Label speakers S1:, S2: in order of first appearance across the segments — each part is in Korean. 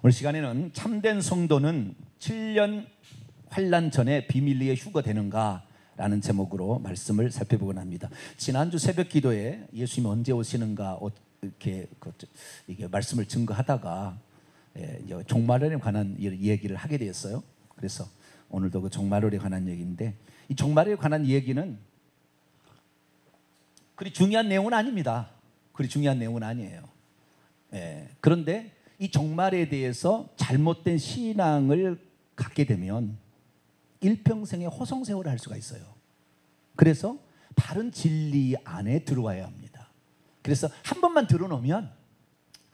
S1: 오늘 시간에는 참된 성도는 7년 환난 전에 비밀리에 휴거되는가 라는 제목으로 말씀을 살펴보곤 합니다. 지난주 새벽 기도에 예수님이 언제 오시는가 이렇게 이게 말씀을 증거하다가 종말론에 관한 얘기를 하게 되었어요. 그래서 오늘도 그 종말론에 관한 얘기인데, 이 종말에 관한 얘기는 그리 중요한 내용은 아닙니다. 그리 중요한 내용은 아니에요. 그런데 이 종말에 대해서 잘못된 신앙을 갖게 되면 일평생의 호송세월을 할 수가 있어요. 그래서 바른 진리 안에 들어와야 합니다. 그래서 한 번만 들어놓으면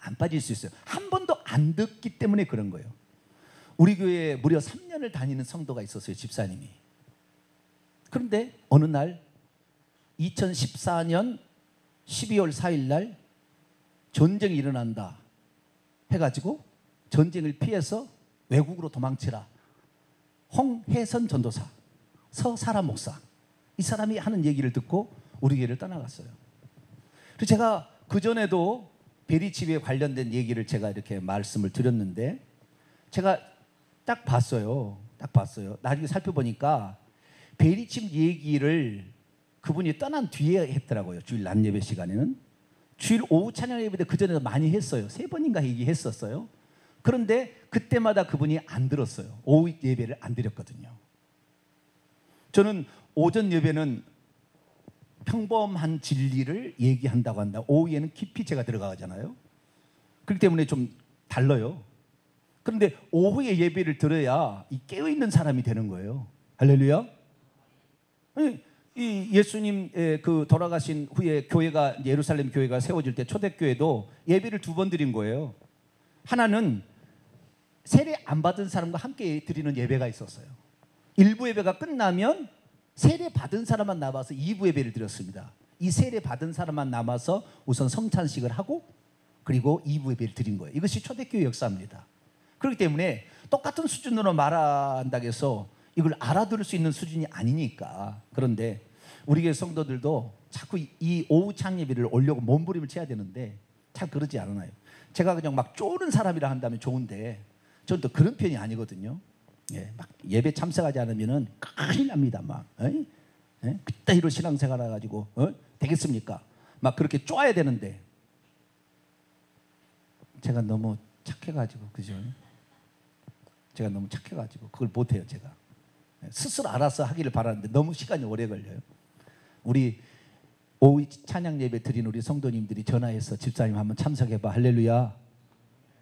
S1: 안 빠질 수 있어요. 한 번도 안 듣기 때문에 그런 거예요. 우리 교회에 무려 3년을 다니는 성도가 있었어요, 집사님이. 그런데 어느 날 2014년 12월 4일 날 전쟁이 일어난다 해가지고 전쟁을 피해서 외국으로 도망치라. 홍혜선 전도사, 서사라 목사, 이 사람이 하는 얘기를 듣고 우리 교회를 떠나갔어요. 그래서 제가 그전에도 베리칩에 관련된 얘기를 제가 이렇게 말씀을 드렸는데, 제가 딱 봤어요. 나중에 살펴보니까 베리칩 얘기를 그분이 떠난 뒤에 했더라고요. 주일 낮 예배 시간에는. 주일 오후 찬양 예배 때 그전에도 많이 했어요. 3번인가 얘기했었어요. 그런데 그때마다 그분이 안 들었어요. 오후 예배를 안 드렸거든요. 저는 오전 예배는 평범한 진리를 얘기한다고 한다. 오후에는 깊이 제가 들어가잖아요. 그렇기 때문에 좀 달라요. 그런데 오후에 예배를 들어야 이 깨어있는 사람이 되는 거예요. 할렐루야. 아니, 이 예수님 그 돌아가신 후에 교회가, 예루살렘 교회가 세워질 때 초대교회도 예배를 2번 드린 거예요. 하나는 세례 안 받은 사람과 함께 드리는 예배가 있었어요. 1부 예배가 끝나면 세례 받은 사람만 남아서 2부 예배를 드렸습니다. 이 세례 받은 사람만 남아서 우선 성찬식을 하고 그리고 2부 예배를 드린 거예요. 이것이 초대교회 역사입니다. 그렇기 때문에 똑같은 수준으로 말한다고 해서 이걸 알아들을 수 있는 수준이 아니니까. 그런데 우리 교회 성도들도 자꾸 이 오후 창 예배를 오려고 몸부림을 쳐야 되는데 잘 그러지 않아요. 제가 그냥 막 쪼는 사람이라 한다면 좋은데 저는 또 그런 편이 아니거든요. 막 예배 참석하지 않으면은 큰일 납니다. 막 그따위로 신앙생활 해가지고 되겠습니까? 막 그렇게 쪼아야 되는데 제가 너무 착해가지고, 그죠? 제가 너무 착해가지고 그걸 못해요. 제가 스스로 알아서 하기를 바라는데 너무 시간이 오래 걸려요. 우리 오후 찬양 예배 드린 우리 성도님들이 전화해서 집사님 한번 참석해봐. 할렐루야.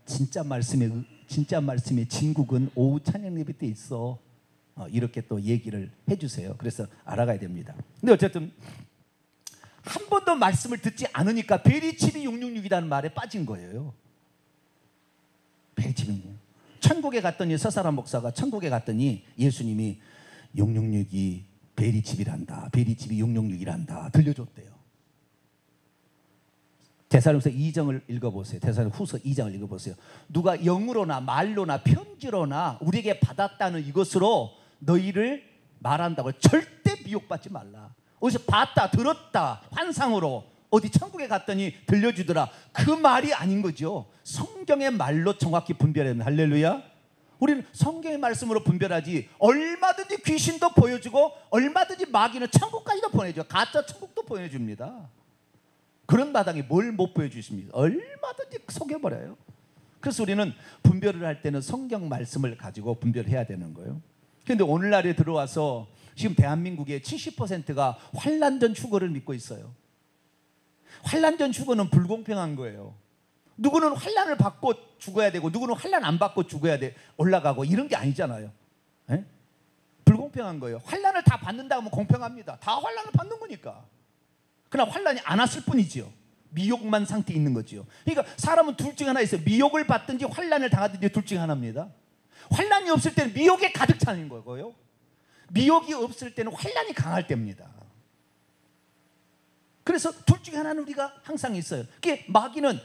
S1: 진짜 말씀의 진국은 오후 찬양 예배 때 있어. 이렇게 또 얘기를 해주세요. 그래서 알아가야 됩니다. 근데 어쨌든 한 번도 말씀을 듣지 않으니까 베리칩이 666이라는 말에 빠진 거예요. 베리칩이. 천국에 갔더니, 서사라 목사가 천국에 갔더니 예수님이 666이 베리칩이란다, 베리칩이 666이란다 들려줬대요. 데살로니가서 2장을 읽어보세요. 데살로니가 후서 2장을 읽어보세요. 누가 영으로나 말로나 편지로나 우리에게 받았다는 이것으로 너희를 말한다고 절대 미혹받지 말라. 어디서 봤다, 들었다, 환상으로 어디 천국에 갔더니 들려주더라, 그 말이 아닌 거죠. 성경의 말로 정확히 분별해야 합니다. 할렐루야. 우리는 성경의 말씀으로 분별하지, 얼마든지 귀신도 보여주고 얼마든지 마귀는 천국까지도 보내줘. 가짜 천국도 보내줍니다. 그런 마당에 뭘 못 보여주십니까? 얼마든지 속여버려요. 그래서 우리는 분별을 할 때는 성경 말씀을 가지고 분별해야 되는 거예요. 그런데 오늘날에 들어와서 지금 대한민국의 70%가 환난전 휴거를 믿고 있어요. 환난전 휴거는 불공평한 거예요. 누구는 환난을 받고 죽어야 되고 누구는 환난 안 받고 죽어야 돼, 올라가고, 이런 게 아니잖아요. 불공평한 거예요. 환난을 다 받는다 하면 공평합니다. 다 환난을 받는 거니까. 그러나 환난이 안 왔을 뿐이지요. 미혹만 상태에 있는 거지요. 그러니까 사람은 둘 중에 하나 있어요. 미혹을 받든지 환난을 당하든지 둘 중에 하나입니다. 환난이 없을 때는 미혹에 가득 차는 거고요, 미혹이 없을 때는 환난이 강할 때입니다. 그래서 둘 중에 하나는 우리가 항상 있어요. 그게 마귀는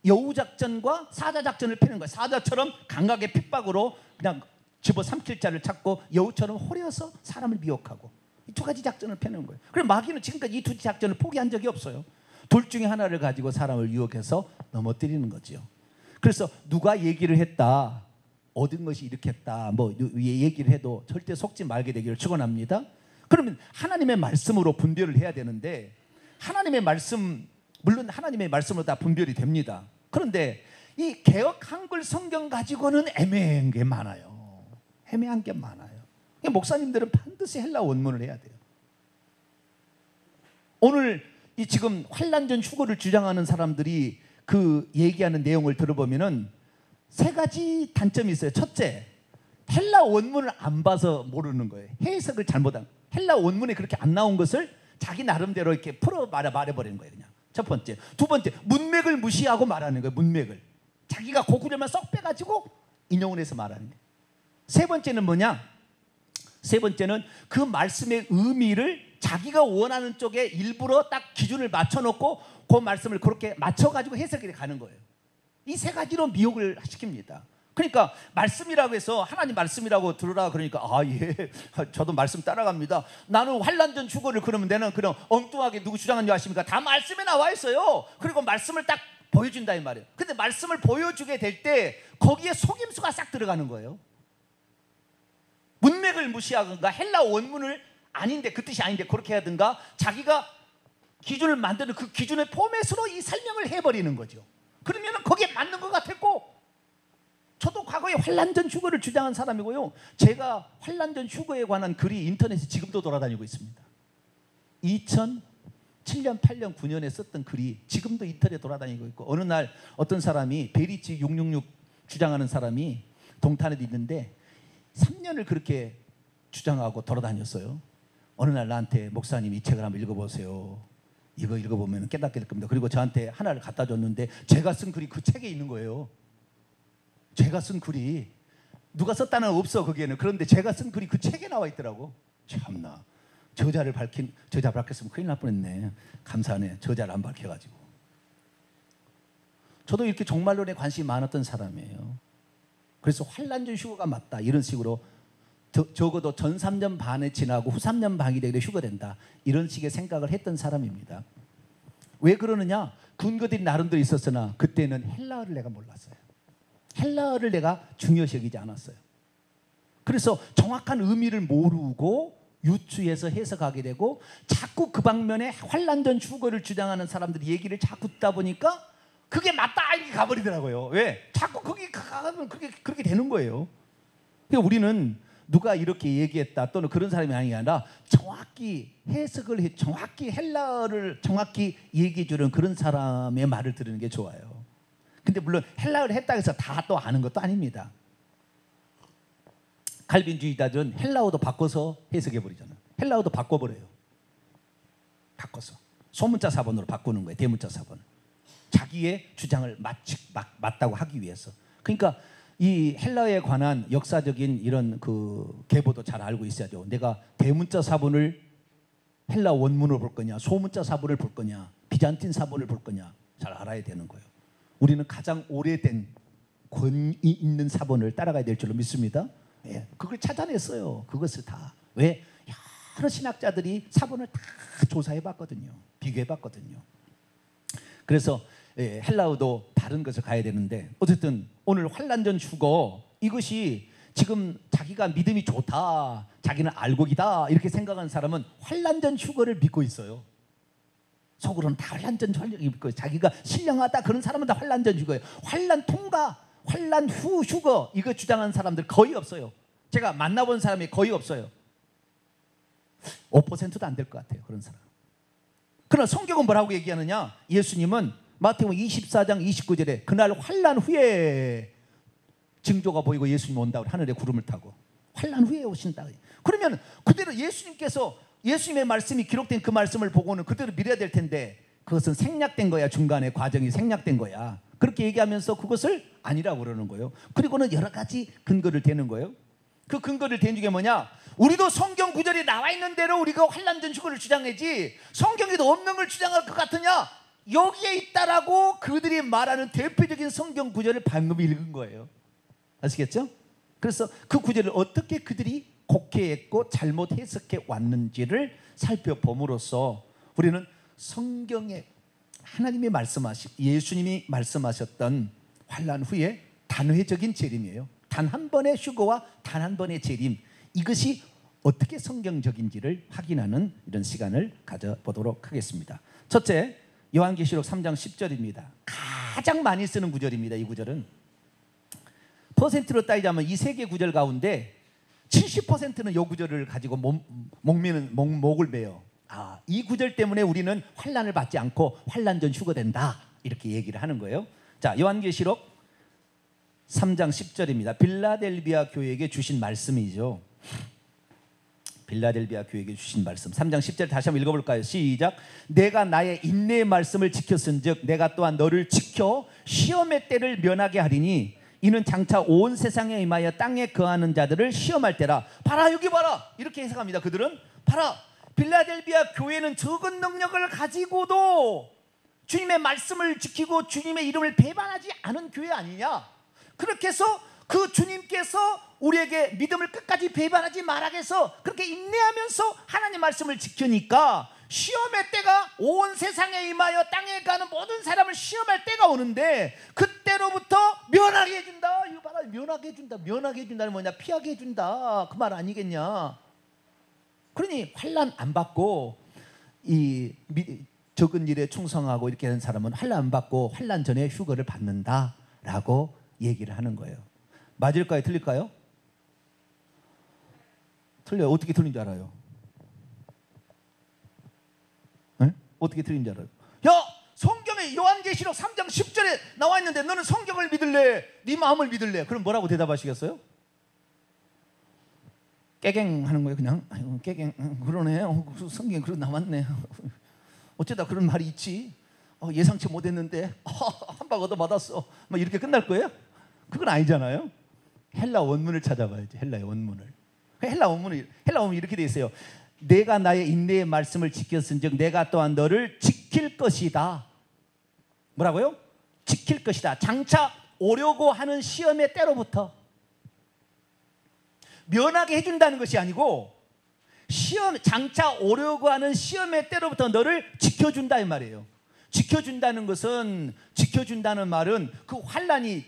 S1: 여우작전과 사자작전을 펴는 거예요. 사자처럼 강하게 핍박으로 그냥 집어삼킬 자를 찾고, 여우처럼 호려서 사람을 미혹하고, 이 2가지 작전을 펴는 거예요. 그래서 마귀는 지금까지 이 2 작전을 포기한 적이 없어요. 둘 중에 하나를 가지고 사람을 유혹해서 넘어뜨리는 거죠. 그래서 누가 얘기를 했다, 얻은 것이 이렇게 했다, 뭐 얘기를 해도 절대 속지 말게 되기를 축원합니다. 그러면 하나님의 말씀으로 분별을 해야 되는데, 하나님의 말씀, 물론 하나님의 말씀으로 다 분별이 됩니다. 그런데 이 개역 한글 성경 가지고는 애매한 게 많아요. 애매한 게 많아요. 목사님들은 반드시 헬라 원문을 해야 돼요. 오늘 이 지금 환란전 휴거를 주장하는 사람들이 그 얘기하는 내용을 들어보면은 세 가지 단점이 있어요. 첫째, 헬라 원문을 안 봐서 모르는 거예요. 해석을 잘못한. 헬라 원문에 그렇게 안 나온 것을 자기 나름대로 이렇게 풀어 말해버리는 거예요. 그냥. 첫 번째. 두 번째, 문맥을 무시하고 말하는 거예요. 문맥을. 자기가 고구려만 쏙 빼가지고 인용을 해서 말하는 거예요. 세 번째는 뭐냐? 세 번째는 그 말씀의 의미를 자기가 원하는 쪽에 일부러 딱 기준을 맞춰놓고 그 말씀을 그렇게 맞춰가지고 해석이 가는 거예요. 이 세 가지로 미혹을 시킵니다. 그러니까 말씀이라고 해서 하나님 말씀이라고 들으라 그러니까 예, 저도 말씀 따라갑니다. 나는 환란전 휴거를 그러면 내는 그냥 엉뚱하게 누구 주장한 줄 아십니까? 다 말씀에 나와 있어요. 그리고 말씀을 딱 보여준다 이 말이에요. 근데 말씀을 보여주게 될 때 거기에 속임수가 싹 들어가는 거예요. 문맥을 무시하든가 헬라 원문을 아닌데 그 뜻이 아닌데 그렇게 하든가 자기가 기준을 만드는 그 기준의 포맷으로 이 설명을 해버리는 거죠. 그러면 거기에 맞는 것 같았고, 저도 과거에 환란전 휴거를 주장한 사람이고요. 제가 환란전 휴거에 관한 글이 인터넷에 지금도 돌아다니고 있습니다. 2007년, 8년, 9년에 썼던 글이 지금도 인터넷에 돌아다니고 있고, 어느 날 어떤 사람이 베리치 666 주장하는 사람이 동탄에 있는데 3년을 그렇게 주장하고 돌아다녔어요. 어느 날 나한테 목사님 이 책을 한번 읽어보세요. 이거 읽어보면 깨닫게 될 겁니다. 그리고 저한테 하나를 갖다 줬는데 제가 쓴 글이 그 책에 있는 거예요. 제가 쓴 글이 누가 썼다는 건 없어 거기에는. 그런데 제가 쓴 글이 그 책에 나와 있더라고. 참나, 저자 밝혔으면 큰일 날 뻔했네. 감사하네, 저자를 안 밝혀가지고. 저도 이렇게 종말론에 관심이 많았던 사람이에요. 그래서 환란전 휴거가 맞다 이런 식으로 적어도 전 3년 반에 지나고 후 3년 반이 되게 휴거된다 이런 식의 생각을 했던 사람입니다. 왜 그러느냐? 근거들이 나름대로 있었으나 그때는 헬라어를 내가 몰랐어요. 헬라어를 내가 중요시 여기지 않았어요. 그래서 정확한 의미를 모르고 유추해서 해석하게 되고, 자꾸 그 방면에 환란전 휴거를 주장하는 사람들이 얘기를 자꾸 듣다 보니까 그게 맞다 이렇게 가버리더라고요. 왜? 자꾸 거기 가면 그렇게 되는 거예요. 그러니까 우리는 누가 이렇게 얘기했다 또는 그런 사람이 아니라 정확히 해석을 해, 정확히 헬라어를 정확히 얘기해 주는 그런 사람의 말을 들으는 게 좋아요. 근데 물론 헬라어를 했다고 해서 다 또 아는 것도 아닙니다. 칼빈주의자들은 헬라어도 바꿔서 해석해 버리잖아요. 헬라어도 바꿔버려요. 바꿔서 소문자 사본으로 바꾸는 거예요. 대문자 사본을. 자기의 주장을 맞다고 하기 위해서. 그러니까 이 헬라어에 관한 역사적인 이런 그 계보도 잘 알고 있어야죠. 내가 대문자 사본을 헬라 원문으로 볼 거냐, 소문자 사본을 볼 거냐, 비잔틴 사본을 볼 거냐 잘 알아야 되는 거예요. 우리는 가장 오래된 권위 있는 사본을 따라가야 될 줄로 믿습니다. 예, 그걸 찾아냈어요. 그것을 다. 왜? 여러 신학자들이 사본을 다 조사해봤거든요. 비교해봤거든요. 그래서 헬라어도 다른 것을 가야 되는데, 어쨌든 오늘 환란전 휴거, 이것이 지금 자기가 믿음이 좋다, 자기는 알곡이다 이렇게 생각하는 사람은 환란전 휴거를 믿고 있어요. 속으로는 다 환란전 휴거 믿고, 자기가 신령하다 그런 사람은 다 환란전 휴거예요. 환란 통과, 환란 후 휴거 이거 주장하는 사람들 거의 없어요. 제가 만나본 사람이 거의 없어요. 5%도 안 될 것 같아요, 그런 사람. 그러나 성경은 뭐라고 얘기하느냐? 예수님은 마태복음 24장 29절에 그날 환란 후에 징조가 보이고 예수님 온다고, 하늘에 구름을 타고 환란 후에 오신다. 그러면 그대로 예수님의 말씀이 기록된 그 말씀을 보고는 그대로 믿어야 될 텐데, 그것은 생략된 거야. 중간에 과정이 생략된 거야. 그렇게 얘기하면서 그것을 아니라고 그러는 거예요. 그리고는 여러 가지 근거를 대는 거예요. 그 근거를 대는 게 뭐냐? 우리도 성경 구절이 나와 있는 대로 우리가 환란전 휴거를 주장하지, 성경에도 없는 걸 주장할 것 같으냐? 여기에 있다라고 그들이 말하는 대표적인 성경 구절을 방금 읽은 거예요. 아시겠죠? 그래서 그 구절을 어떻게 그들이 곡해했고 잘못 해석해 왔는지를 살펴봄으로써 우리는 성경에 하나님이 예수님이 말씀하셨던 환난 후에 단회적인 재림이에요. 단 한 번의 휴거와 단 한 번의 재림, 이것이 어떻게 성경적인지를 확인하는 이런 시간을 가져보도록 하겠습니다. 첫째, 요한계시록 3장 10절입니다. 가장 많이 쓰는 구절입니다. 이 구절은 퍼센트로 따지자면 이 세 개 구절 가운데 70%는 이 구절을 가지고 목을 매요. 이 구절 때문에 우리는 환난을 받지 않고 환난 전 휴거된다, 이렇게 얘기를 하는 거예요. 자, 요한계시록 3장 10절입니다. 빌라델비아 교회에게 주신 말씀이죠. 빌라델비아 교회에게 주신 말씀 3장 10절 다시 한번 읽어볼까요? 시작. 내가 나의 인내의 말씀을 지켰은즉 내가 또한 너를 지켜 시험의 때를 면하게 하리니 이는 장차 온 세상에 임하여 땅에 거하는 자들을 시험할 때라. 봐라, 여기 봐라, 이렇게 해석합니다. 그들은 봐라, 빌라델비아 교회는 적은 능력을 가지고도 주님의 말씀을 지키고 주님의 이름을 배반하지 않은 교회 아니냐. 그렇게 해서 그 주님께서 우리에게 믿음을 끝까지 배반하지 말라고 해서 그렇게 인내하면서 하나님 말씀을 지키니까 시험의 때가 온 세상에 임하여 땅에 가는 모든 사람을 시험할 때가 오는데 그때로부터 면하게 해준다. 이거 봐라, 면하게 해준다. 면하게 해준다는 뭐냐? 피하게 해준다, 그 말 아니겠냐. 그러니 환난 안 받고 이 적은 일에 충성하고 이렇게 하는 사람은 환난 안 받고 환난 전에 휴거를 받는다라고 얘기를 하는 거예요. 맞을까요? 틀릴까요? 틀려요. 어떻게 틀린 줄 알아요? 네? 어떻게 틀린 줄 알아요? 야, 성경에 요한계시록 3장 10절에 나와 있는데 너는 성경을 믿을래? 네 마음을 믿을래? 그럼 뭐라고 대답하시겠어요? 깨갱 하는 거예요. 그냥 아이고, 깨갱, 그러네. 성경에 그런 나왔네. 어쩌다 그런 말이 있지. 예상치 못했는데 한 방 얻어 받았어. 막 이렇게 끝날 거예요? 그건 아니잖아요. 헬라 원문을 찾아봐야지. 헬라의 원문을. 헬라 원문이 이렇게 돼 있어요. 내가 나의 인내의 말씀을 지켰은즉 내가 또한 너를 지킬 것이다. 뭐라고요? 지킬 것이다. 장차 오려고 하는 시험의 때로부터. 면하게 해준다는 것이 아니고 장차 오려고 하는 시험의 때로부터 너를 지켜준다, 이 말이에요. 지켜준다는 것은, 지켜준다는 말은 그 환난이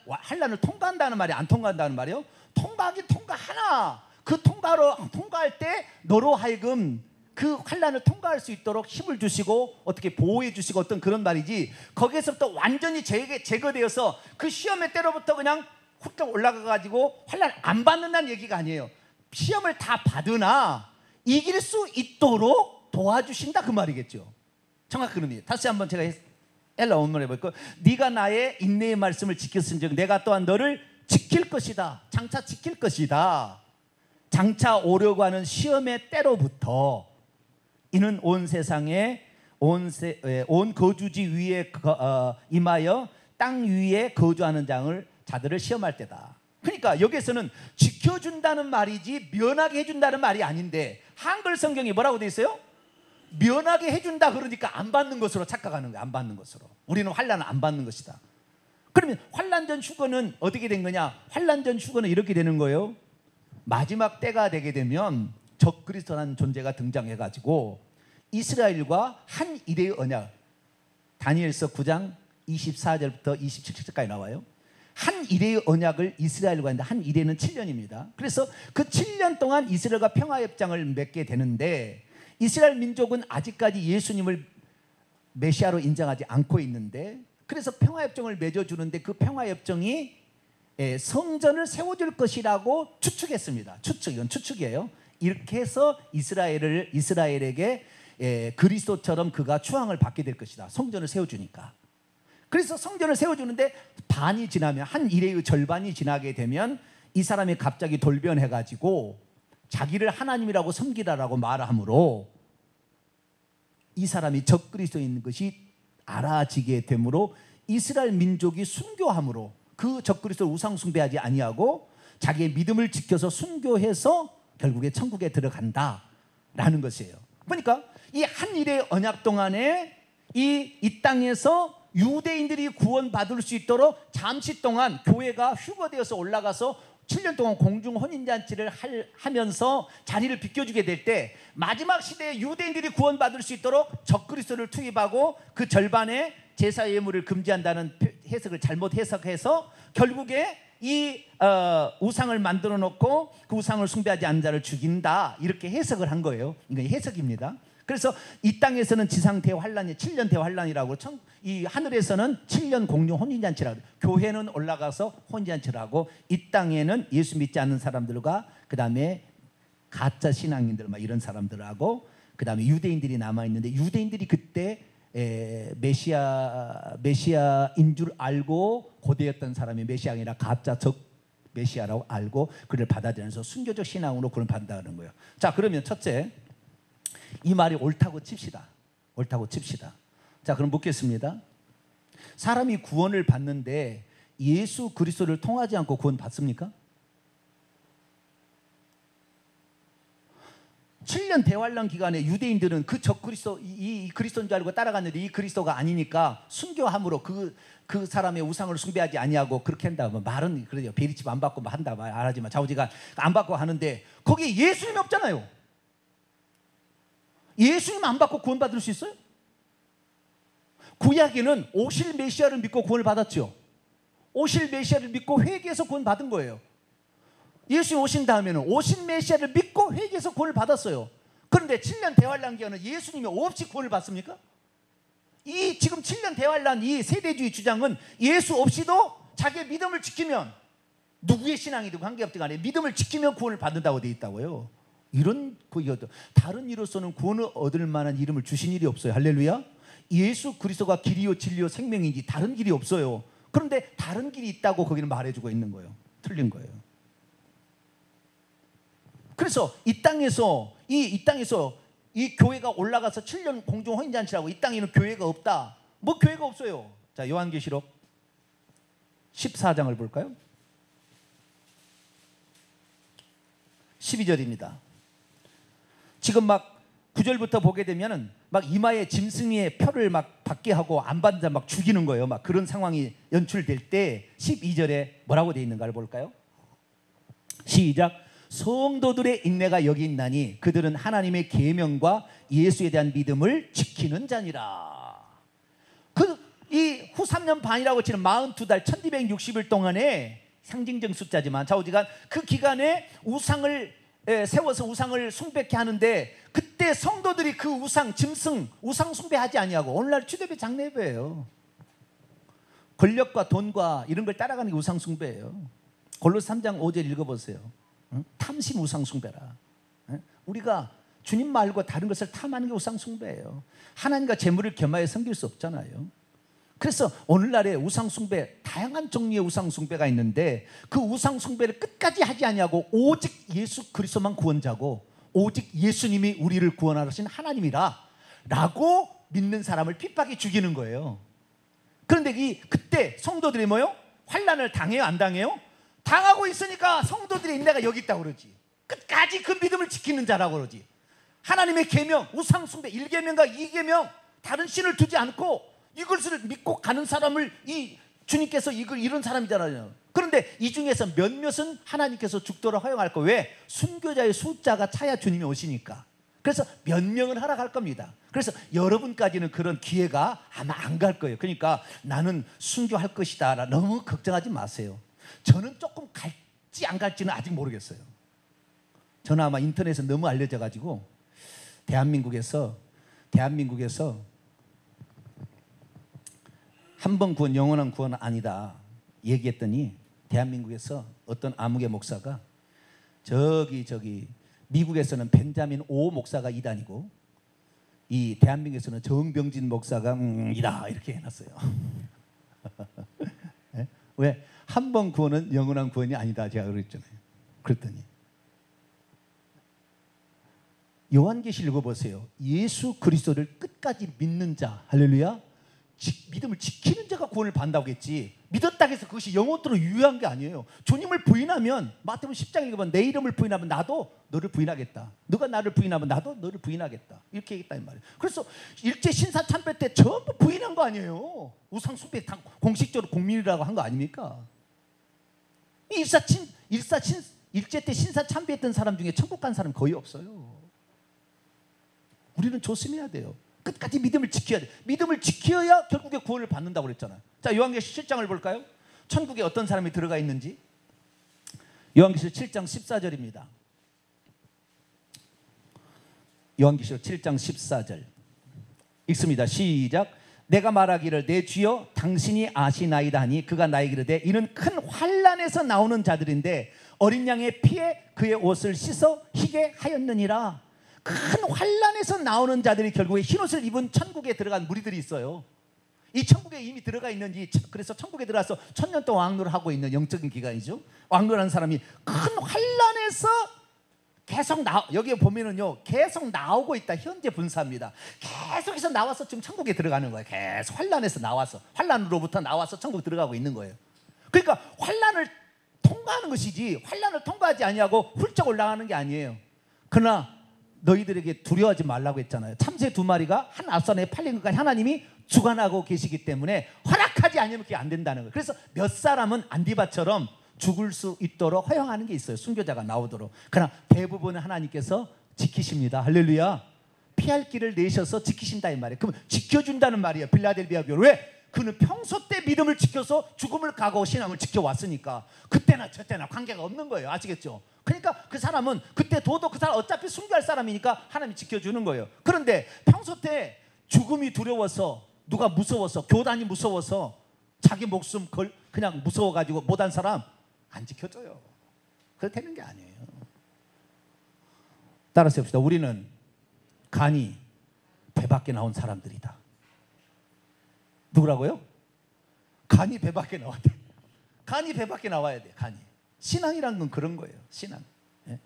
S1: 환난을 통과한다는 말이 안 통과한다는 말이에요. 통과하긴 통과하나 그 통과할 때 너로 하여금 그 환난을 통과할 수 있도록 힘을 주시고 어떻게 보호해 주시고 어떤 그런 말이지, 거기에서부터 완전히 제거되어서 그 시험의 때로부터 그냥 훌쩍 올라가 가지고 환난 안 받는다는 얘기가 아니에요. 시험을 다 받으나 이길 수 있도록 도와주신다, 그 말이겠죠. 정확히 그런 의미예요. 다시 한번 제가 엘라 원문을 해볼까요? 네가 나의 인내의 말씀을 지켰은즉 내가 또한 너를 지킬 것이다. 장차 지킬 것이다. 장차 오려고 하는 시험의 때로부터 이는 온 세상에 온 거주지 위에 임하여 땅 위에 거주하는 자들을 시험할 때다. 그러니까 여기에서는 지켜준다는 말이지 면하게 해준다는 말이 아닌데, 한글 성경이 뭐라고 돼 있어요? 면하게 해준다 그러니까 안 받는 것으로 착각하는 거야. 안 받는 것으로. 우리는 환난을 안 받는 것이다. 그러면 환난 전 휴거는 어떻게 된 거냐? 환난 전 휴거는 이렇게 되는 거예요. 마지막 때가 되게 되면 적그리스도라는 존재가 등장해가지고 이스라엘과 한 일의 언약, 다니엘서 9장 24절부터 27절까지 나와요. 한 일의 언약을 이스라엘과 했는데 한 일에는 7년입니다. 그래서 그 7년 동안 이스라엘과 평화협정을 맺게 되는데 이스라엘 민족은 아직까지 예수님을 메시아로 인정하지 않고 있는데, 그래서 평화협정을 맺어주는데 그 평화협정이 성전을 세워줄 것이라고 추측했습니다. 이건 추측이에요. 이렇게 해서 이스라엘에게 그리스도처럼 그가 추앙을 받게 될 것이다. 성전을 세워주니까. 그래서 성전을 세워주는데 반이 지나면, 한 일의 절반이 지나게 되면 이 사람이 갑자기 돌변해가지고 자기를 하나님이라고 섬기라라고 말하므로 이 사람이 적그리스도인 것이 알아지게 되므로 이스라엘 민족이 순교함으로 그 적그리스도를 우상 숭배하지 아니하고 자기의 믿음을 지켜서 순교해서 결국에 천국에 들어간다라는 것이에요. 그러니까 이 한 일의 언약 동안에 이 땅에서 유대인들이 구원받을 수 있도록 잠시 동안 교회가 휴거되어서 올라가서 7년 동안 공중 혼인잔치를 하면서 자리를 비켜주게 될 때, 마지막 시대에 유대인들이 구원받을 수 있도록 적그리스도를 투입하고 그 절반의 제사 예물을 금지한다는 해석을 잘못 해석해서 결국에 이 우상을 만들어 놓고 그 우상을 숭배하지 않는 자를 죽인다, 이렇게 해석을 한 거예요. 이거 해석입니다. 그래서 이 땅에서는 지상 대환란이 7년 대환란이라고, 이 하늘에서는 7년 공중 혼인잔치라고, 교회는 올라가서 혼인잔치라고, 이 땅에는 예수 믿지 않는 사람들과 그 다음에 가짜 신앙인들 막 이런 사람들하고 그 다음에 유대인들이 남아 있는데, 유대인들이 그때 메시아인 줄 알고 고대였던 사람이 메시아가 아니라 가짜 적 메시아라고 알고 그를 받아들여서 순교적 신앙으로 그를 받는다는 거예요. 자, 그러면 첫째, 이 말이 옳다고 칩시다. 옳다고 칩시다. 자, 그럼 묻겠습니다. 사람이 구원을 받는데 예수 그리스도를 통하지 않고 구원 받습니까? 7년 대환란 기간에 유대인들은 그 적 그리스도, 이 그리스도인 줄 알고 따라갔는데 이 그리스도가 아니니까 순교함으로 그 사람의 우상을 숭배하지 아니하고 그렇게 한다. 말은 그래요. 베리집 안 받고 한다 말하지만 좌우지간 안 받고 하는데 거기에 예수님이 없잖아요. 예수님 안 받고 구원 받을 수 있어요? 구약에는 오실 메시아를 믿고 구원을 받았죠. 오실 메시아를 믿고 회개해서 구원 받은 거예요. 예수님 오신 다음에는 오신 메시아를 믿고 회개해서 구원을 받았어요. 그런데 7년 대환란 기간은 예수님이 없이 구원을 받습니까? 이 지금 7년 대환란 이 세대주의 주장은 예수 없이도 자기의 믿음을 지키면, 누구의 신앙이든 관계없든 간에 믿음을 지키면 구원을 받는다고 되어 있다고요. 이런 다른 이로서는 구원을 얻을 만한 이름을 주신 일이 없어요. 할렐루야. 예수 그리스도가 길이요 진리요 생명이지 다른 길이 없어요. 그런데 다른 길이 있다고 거기는 말해주고 있는 거예요. 틀린 거예요. 그래서 이 땅에서 이 교회가 올라가서 7년 공중 혼인잔치라고, 이 땅에는 교회가 없다. 뭐 교회가 없어요. 자, 요한계시록 14장을 볼까요? 12절입니다. 지금 막 9절부터 보게 되면은 막 이마에 짐승의 표를 막 받게 하고 안 받는 자 막 죽이는 거예요. 막 그런 상황이 연출될 때 12절에 뭐라고 되어 있는가를 볼까요? 시작. 성도들의 인내가 여기 있나니 그들은 하나님의 계명과 예수에 대한 믿음을 지키는 자니라. 이 후 3년 반이라고 치는 42달 1260일 동안에 상징적 숫자지만 좌우지간 그 기간에 우상을 세워서 우상을 숭배케 하는데, 그때 성도들이 그 우상, 짐승, 우상 숭배하지 아니하고, 오늘날 주대배 장례배예요. 권력과 돈과 이런 걸 따라가는 게 우상 숭배예요. 골로새 3장 5절 읽어보세요. 응? 탐심 우상 숭배라. 응? 우리가 주님 말고 다른 것을 탐하는 게 우상 숭배예요. 하나님과 재물을 겸하여 섬길 수 없잖아요. 그래서 오늘날에 우상 숭배, 다양한 종류의 우상 숭배가 있는데 그 우상 숭배를 끝까지 하지 아니하고 오직 예수 그리스도만 구원자고 오직 예수님이 우리를 구원하신 하나님이라 라고 믿는 사람을 핍박해 죽이는 거예요. 그런데 그때 성도들이 뭐요? 환난을 당해요? 안 당해요? 당하고 있으니까 성도들의 인내가 여기 있다고 그러지. 끝까지 그 믿음을 지키는 자라고 그러지. 하나님의 계명, 우상 숭배 1계명과 2계명 다른 신을 두지 않고 이것을 믿고 가는 사람을 주님께서 이런 사람이잖아요. 그런데 이 중에서 몇몇은 하나님께서 죽도록 허용할 거예요. 왜? 순교자의 숫자가 차야 주님이 오시니까. 그래서 몇 명은 허락할 겁니다. 그래서 여러분까지는 그런 기회가 아마 안 갈 거예요. 그러니까 나는 순교할 것이다 너무 걱정하지 마세요. 저는 조금 갈지 안 갈지는 아직 모르겠어요. 저는 아마 인터넷에 너무 알려져 가지고 대한민국에서 한 번 구원, 영원한 구원은 아니다 얘기했더니 대한민국에서 어떤 암흑의 목사가 저기 미국에서는 벤자민 오 목사가 이단이고 이 대한민국에서는 정병진 목사가 이다 이렇게 해놨어요. 네? 왜? 한 번 구원은 영원한 구원이 아니다 제가 그랬잖아요. 그랬더니 요한계시 읽어보세요. 예수 그리스도를 끝까지 믿는 자, 할렐루야, 믿음을 지키는 자가 구원을 받는다고 했지, 믿었다 해서 그것이 영원토록 유효한 게 아니에요. 주님을 부인하면, 마태복음 10장 읽어보면 내 이름을 부인하면 나도 너를 부인하겠다, 너가 나를 부인하면 나도 너를 부인하겠다 이렇게 얘기했다 이 말이에요. 그래서 일제 신사 참배 때 전부 부인한 거 아니에요. 우상 숭배 공식적으로 공민이라고 한 거 아닙니까? 일제 때 신사 참배했던 사람 중에 천국 간 사람 거의 없어요. 우리는 조심해야 돼요. 끝까지 믿음을 지켜야 돼. 믿음을 지켜야 결국에 구원을 받는다고 그랬잖아요. 자, 요한계시록 7장을 볼까요? 천국에 어떤 사람이 들어가 있는지. 요한계시록 7장 14절입니다. 요한계시록 7장 14절 읽습니다. 시작. 내가 말하기를 내 주여 당신이 아시나이다 하니 그가 나에게 이르되 이는 큰 환난에서 나오는 자들인데 어린 양의 피에 그의 옷을 씻어 희게 하였느니라. 큰 환난에서 나오는 자들이 결국에 흰옷을 입은 천국에 들어간 무리들이 있어요. 이 천국에 이미 들어가 있는지, 그래서 천국에 들어가서 1000년 동안 왕노를 하고 있는 영적인 기간이죠. 왕노라는 사람이 큰 환난에서 계속 여기에 보면은요, 계속 나오고 있다. 현재 분사입니다. 계속해서 나와서 지금 천국에 들어가는 거예요. 계속 환난에서 나와서, 환난으로부터 나와서 천국 들어가고 있는 거예요. 그러니까 환난을 통과하는 것이지 환난을 통과하지 아니하고 훌쩍 올라가는 게 아니에요. 그러나 너희들에게 두려워하지 말라고 했잖아요. 참새 2마리가 한 앞선에 팔린 것까지 하나님이 주관하고 계시기 때문에 허락하지 않으면 그게 안 된다는 거예요. 그래서 몇 사람은 안디바처럼 죽을 수 있도록 허용하는 게 있어요. 순교자가 나오도록. 그러나 대부분은 하나님께서 지키십니다. 할렐루야. 피할 길을 내셔서 지키신다 이 말이에요. 그럼 지켜준다는 말이에요. 빌라델비아 교회. 왜? 그는 평소 때 믿음을 지켜서 죽음을 각오하고 신앙을 지켜왔으니까 그때나 저때나 관계가 없는 거예요. 아시겠죠? 그러니까 그 사람은 그때 둬도 그 사람 어차피 순교할 사람이니까 하나님이 지켜주는 거예요. 그런데 평소 때 죽음이 두려워서, 누가 무서워서, 교단이 무서워서 자기 목숨 그냥 무서워가지고 못한 사람 안 지켜줘요. 그렇게 되는 게 아니에요. 따라서 해봅시다. 우리는 간이 배 밖에 나온 사람들이다. 누구라고요? 간이 배 밖에 나와야 돼. 간이 배 밖에 나와야 돼. 간이. 신앙이란 건 그런 거예요. 신앙.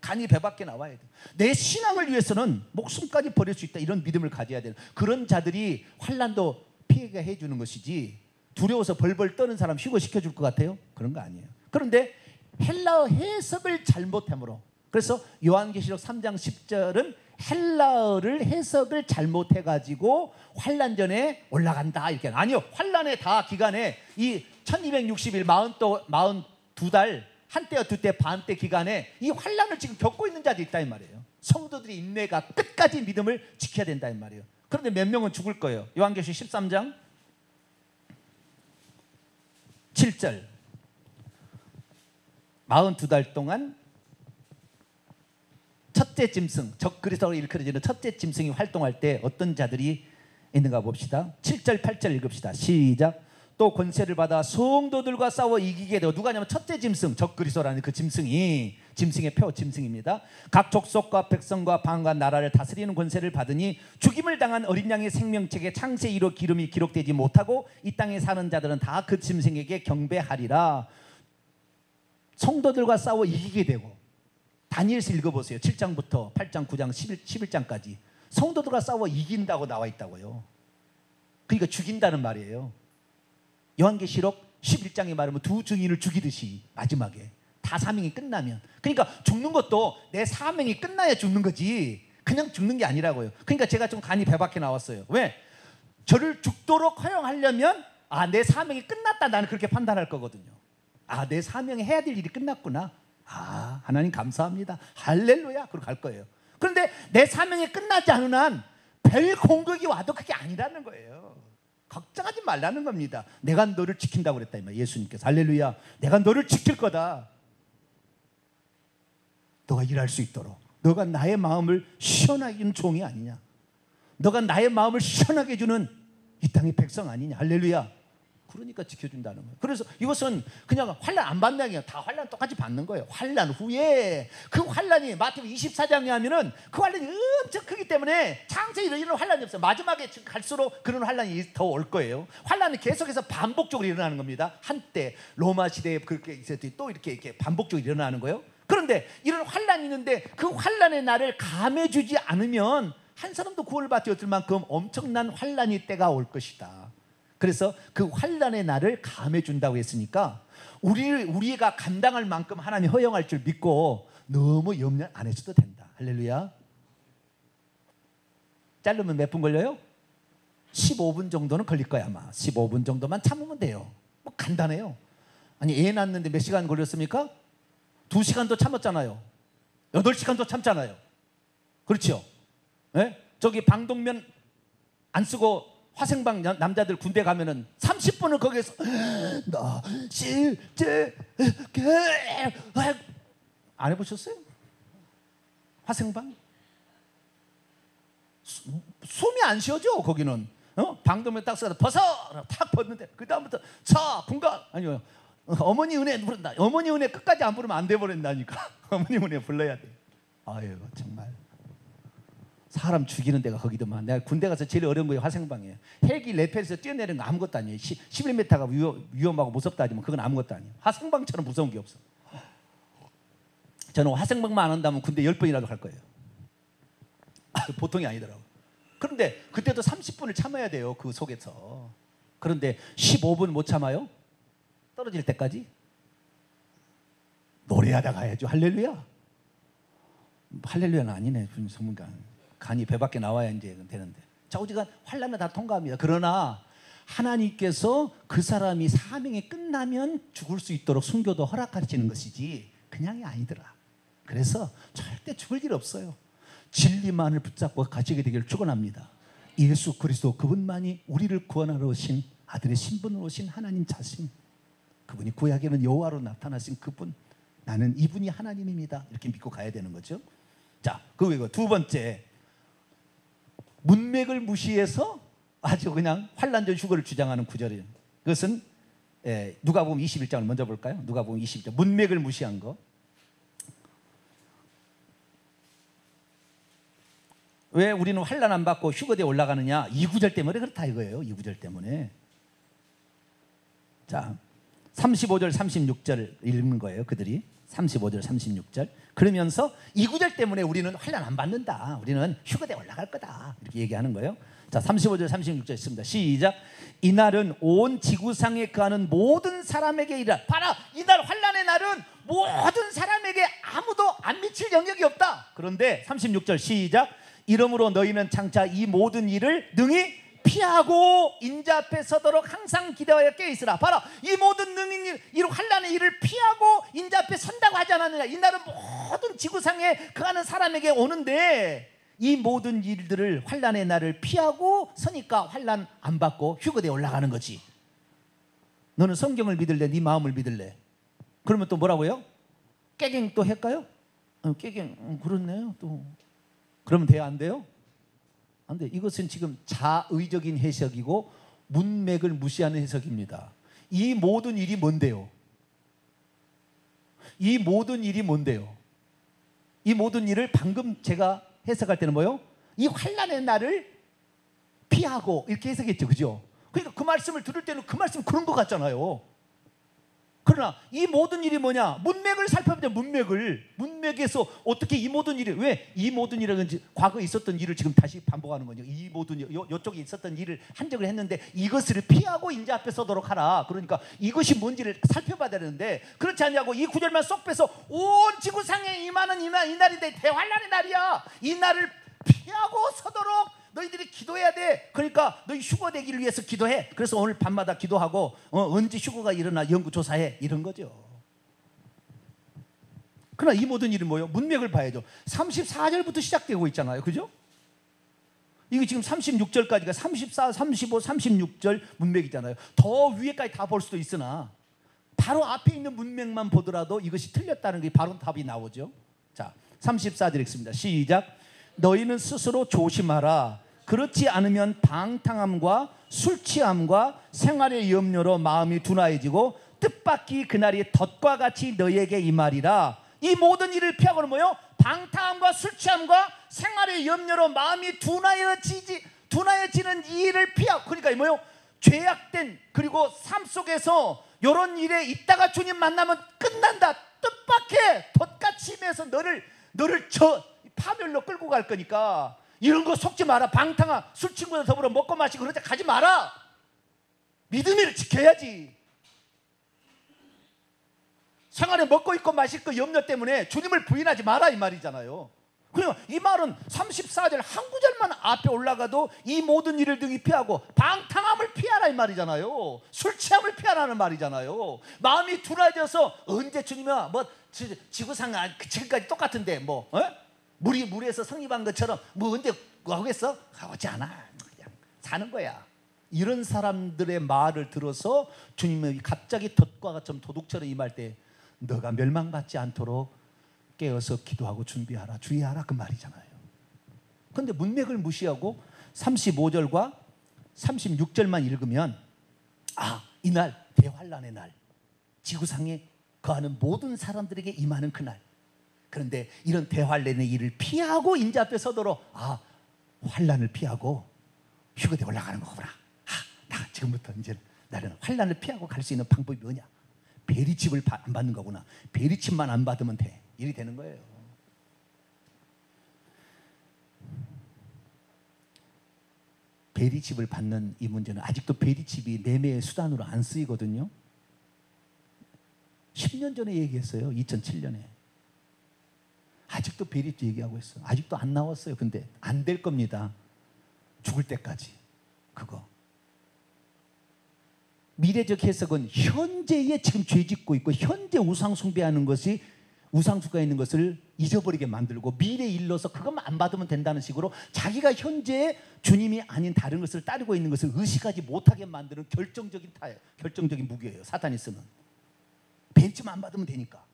S1: 간이 배 밖에 나와야 돼. 내 신앙을 위해서는 목숨까지 버릴 수 있다. 이런 믿음을 가져야 돼요. 그런 자들이 환난도 피해가 해주는 것이지, 두려워서 벌벌 떠는 사람 휴거시켜줄 것 같아요? 그런 거 아니에요. 그런데 헬라어 해석을 잘못함으로, 그래서 요한계시록 3장 10절은 헬라어를 해석을 잘못해가지고 환난전에 올라간다 이렇게. 아니요, 환난의 다 기간에 이 1260일 42달 한때와 두때 반때 기간에 이 환난을 지금 겪고 있는 자들이 있다 이 말이에요. 성도들의 인내가 끝까지 믿음을 지켜야 된다 이 말이에요. 그런데 몇 명은 죽을 거예요. 요한계시록 13장 7절 42달 동안 첫째 짐승, 적그리스도로 일컬어지는 첫째 짐승이 활동할 때 어떤 자들이 있는가 봅시다. 7절 8절 읽읍시다. 시작. 또 권세를 받아 성도들과 싸워 이기게 되고, 누가냐면 첫째 짐승, 적그리스도라는 그 짐승이, 짐승의 표 짐승입니다. 각 족속과 백성과 방과 나라를 다스리는 권세를 받으니 죽임을 당한 어린 양의 생명책에 창세 이로 기름이 기록되지 못하고 이 땅에 사는 자들은 다 그 짐승에게 경배하리라. 성도들과 싸워 이기게 되고, 다니엘서 읽어보세요. 7장부터 8장, 9장, 11장까지 성도들과 싸워 이긴다고 나와 있다고요. 그러니까 죽인다는 말이에요. 요한계시록 11장에 말하면 두 증인을 죽이듯이 마지막에 다 사명이 끝나면, 그러니까 죽는 것도 내 사명이 끝나야 죽는 거지 그냥 죽는 게 아니라고요. 그러니까 제가 좀 간이 배 밖에 나왔어요. 왜? 저를 죽도록 허용하려면 내 사명이 끝났다, 나는 그렇게 판단할 거거든요. 내 사명이 해야 될 일이 끝났구나. 하나님 감사합니다. 할렐루야. 그러고 갈 거예요. 그런데 내 사명이 끝나지 않은 한 별 공격이 와도 그게 아니라는 거예요. 걱정하지 말라는 겁니다. 내가 너를 지킨다고 그랬다 이 말이에요. 예수님께서. 할렐루야. 내가 너를 지킬 거다. 너가 일할 수 있도록. 너가 나의 마음을 시원하게 해주는 종이 아니냐. 너가 나의 마음을 시원하게 해주는 이 땅의 백성 아니냐. 할렐루야. 그러니까 지켜준다는 거예요. 그래서 이것은 그냥 환난 안 받는 게 아니라 다 환난 똑같이 받는 거예요. 환난 후에 그 환난이 마태복음 24장에 하면은 그 환난이 엄청 크기 때문에 창세기로 이런 환난이 없어요. 마지막에 갈수록 그런 환난이 더 올 거예요. 환난은 계속해서 반복적으로 일어나는 겁니다. 한때 로마 시대에 그렇게 있었더니 또 이렇게 반복적으로 일어나는 거예요. 그런데 이런 환난이 있는데 그 환난의 날을 감해주지 않으면 한 사람도 구원을 받지 못할 만큼 엄청난 환난의 때가 올 것이다. 그래서 그 환난의 날을 감해준다고 했으니까 우리가 감당할 만큼 하나님 허용할 줄 믿고 너무 염려 안 해줘도 된다. 할렐루야. 자르면 몇 분 걸려요? 15분 정도는 걸릴 거야 아마. 15분 정도만 참으면 돼요. 뭐 간단해요. 아니 애 낳는데 몇 시간 걸렸습니까? 2시간도 참았잖아요. 8시간도 참잖아요. 그렇죠? 네? 저기 방독면 안 쓰고 화생방 남자들 군대 가면은 30분을 거기에서 나 실제 안 해보셨어요? 화생방? 숨이 안 쉬어져 거기는. 방독면 딱 써서 벗어 탁 벗는데 그 다음부터 자 군가 아니요 어머니 은혜 부른다. 어머니 은혜 끝까지 안 부르면 안 돼 버린다니까. 어머니 은혜 불러야 돼. 아유 정말 사람 죽이는 데가 거기더만. 내가 군대 가서 제일 어려운 거예요. 화생방이에요. 헬기 레펠에서 뛰어내리는 거 아무것도 아니에요. 11m가 위험하고 무섭다 하지만 그건 아무것도 아니에요. 화생방처럼 무서운 게 없어. 저는 화생방만 안 한다면 군대 10번이라도 갈 거예요. 보통이 아니더라고. 그런데 그때도 30분을 참아야 돼요. 그 속에서. 그런데 15분 못 참아요? 떨어질 때까지? 노래하다 가야죠. 할렐루야. 할렐루야는 아니네. 전문가. 간이 배 밖에 나와야 이제 되는데. 자, 어지간 환난은 다 통과합니다. 그러나 하나님께서 그 사람이 사명이 끝나면 죽을 수 있도록 순교도 허락하시는 것이지 그냥이 아니더라. 그래서 절대 죽을 일 없어요. 진리만을 붙잡고 가지게 되기를 축원합니다. 예수 그리스도 그분만이 우리를 구원하러 오신 아들의 신분으로 오신 하나님 자신, 그분이 구약에는 여호와로 나타나신 그분, 나는 이분이 하나님입니다. 이렇게 믿고 가야 되는 거죠. 자, 그리고 두 번째, 문맥을 무시해서 아주 그냥 환난전 휴거를 주장하는 구절이에요. 그것은 누가복음 21장을 먼저 볼까요? 누가복음 21장 문맥을 무시한 거. 왜 우리는 환난 안 받고 휴거대에 올라가느냐? 이 구절 때문에 그렇다 이거예요. 이 구절 때문에. 자, 35절 36절 읽는 거예요. 그들이 35절 36절. 그러면서 이 구절 때문에 우리는 환난 안 받는다. 우리는 휴거대에 올라갈 거다. 이렇게 얘기하는 거예요. 자, 35절 36절 있습니다. 시작. 이날은 온 지구상에 거하는 모든 사람에게 이르라. 봐라, 이날 환난의 날은 모든 사람에게 아무도 안 미칠 영역이 없다. 그런데 36절 시작. 이러므로 너희는 장차 이 모든 일을 능히 피하고 인자 앞에 서도록 항상 기대하여 깨어 있으라. 봐라, 이 모든 능히 이 환난의 일을 피하고 인자 앞에 선다고 하지 않았느냐. 이날은 모든 지구상에 거하는 사람에게 오는데 이 모든 일들을 환난의 날을 피하고 서니까 환난 안 받고 휴거대에 올라가는 거지. 너는 성경을 믿을래? 네 마음을 믿을래? 그러면 또 뭐라고요? 깨갱 또 할까요? 깨갱 그렇네요. 또 그러면 돼요? 안 돼요? 안 돼. 이것은 지금 자의적인 해석이고 문맥을 무시하는 해석입니다. 이 모든 일이 뭔데요? 이 모든 일이 뭔데요? 이 모든 일을 방금 제가 해석할 때는 뭐요? 이 환난의 날을 피하고 이렇게 해석했죠. 그죠? 그러니까 그 말씀을 들을 때는 그 말씀 그런 것 같잖아요. 그러나 이 모든 일이 뭐냐? 문맥을 살펴보자. 문맥에서 어떻게 이 모든 일이, 왜 이 모든 일은 과거에 있었던 일을 지금 다시 반복하는 거죠. 이 모든 이쪽에 있었던 일을 한적을 했는데 이것을 피하고 인자 앞에 서도록 하라. 그러니까 이것이 뭔지를 살펴봐야 되는데 그렇지 않냐고. 이 구절만 쏙 빼서 온 지구상에 임하는 이날인데 대환난의 날이야. 이 날을 피하고 서도록 너희들이 기도해야 돼. 그러니까 너희 휴거되기를 위해서 기도해. 그래서 오늘 밤마다 기도하고 언제 휴거가 일어나 연구조사해. 이런 거죠. 그러나 이 모든 일은 뭐예요? 문맥을 봐야죠. 34절부터 시작되고 있잖아요. 그죠? 이게 지금 36절까지가 34, 35, 36절 문맥이잖아요. 더 위에까지 다 볼 수도 있으나 바로 앞에 있는 문맥만 보더라도 이것이 틀렸다는 게 바로 답이 나오죠. 자, 34절 읽습니다. 시작. 너희는 스스로 조심하라. 그렇지 않으면 방탕함과 술취함과 생활의 염려로 마음이 둔화해지고 뜻밖이 그날이 덫과 같이 너희에게 임하리라. 이 모든 일을 피하고는 뭐요? 방탕함과 술취함과 생활의 염려로 마음이 둔화해지는 이 일을 피하고, 그러니까 뭐요? 죄악된 그리고 삶 속에서 이런 일에 있다가 주님 만나면 끝난다. 뜻밖의 덫같이 임해서 너를 저 파멸로 끌고 갈 거니까 이런 거 속지 마라. 방탕한 술 친구들 더불어 먹고 마시고 그런 데 가지 마라. 믿음을 지켜야지. 생활에 먹고 있고 마실 거 염려 때문에 주님을 부인하지 마라 이 말이잖아요. 그러니까 이 말은 34절 한 구절만 앞에 올라가도 이 모든 일을 등이 피하고 방탕함을 피하라 이 말이잖아요. 술 취함을 피하라는 말이잖아요. 마음이 둔해져서 언제 주님이야 뭐 지구상 지금까지 똑같은데 뭐 물에서 성립한 것처럼 뭐 언제 하겠어? 하지 않아. 그냥 사는 거야. 이런 사람들의 말을 들어서 주님이 갑자기 덫과 같은 도둑처럼 임할 때 너가 멸망받지 않도록 깨어서 기도하고 준비하라, 주의하라, 그 말이잖아요. 그런데 문맥을 무시하고 35절과 36절만 읽으면 이날 대환란의 날, 지구상에 거하는 모든 사람들에게 임하는 그날. 그런데 이런 대환란의 일을 피하고 인자 앞에 서도록 환란을 피하고 휴거대 올라가는 거구나. 나 지금부터 이제 나는 환란을 피하고 갈 수 있는 방법이 뭐냐? 베리칩을 안 받는 거구나. 베리칩만 안 받으면 돼. 일이 되는 거예요. 베리칩을 받는 이 문제는 아직도 베리칩이 매매의 수단으로 안 쓰이거든요. 10년 전에 얘기했어요. 2007년에. 아직도 베리칩 얘기하고 있어요. 아직도 안 나왔어요. 근데 안 될 겁니다. 죽을 때까지. 그거. 미래적 해석은 현재에 지금 죄 짓고 있고 현재 우상 숭배하는 것이 우상수가 있는 것을 잊어버리게 만들고 미래에 일러서 그것만 안 받으면 된다는 식으로 자기가 현재 주님이 아닌 다른 것을 따르고 있는 것을 의식하지 못하게 만드는 결정적인 무기예요. 사탄이 쓰는. 벤치만 안 받으면 되니까.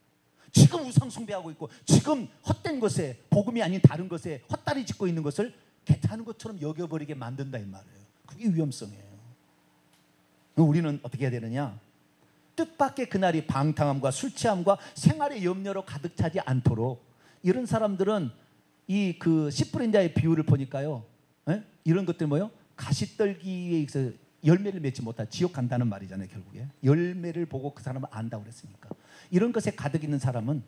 S1: 지금 우상숭배하고 있고 지금 헛된 것에, 복음이 아닌 다른 것에 헛다리 짚고 있는 것을 괜찮은 것처럼 여겨버리게 만든다 이 말이에요. 그게 위험성이에요. 우리는 어떻게 해야 되느냐? 뜻밖의 그날이 방탕함과 술 취함과 생활의 염려로 가득 차지 않도록. 이런 사람들은 이 씨 뿌린 자의 비유를 보니까요, 이런 것들 뭐요? 가시떨기에 있어 열매를 맺지 못한 지옥 간다는 말이잖아요. 결국에 열매를 보고 그 사람은 안다고 그랬으니까. 이런 것에 가득 있는 사람은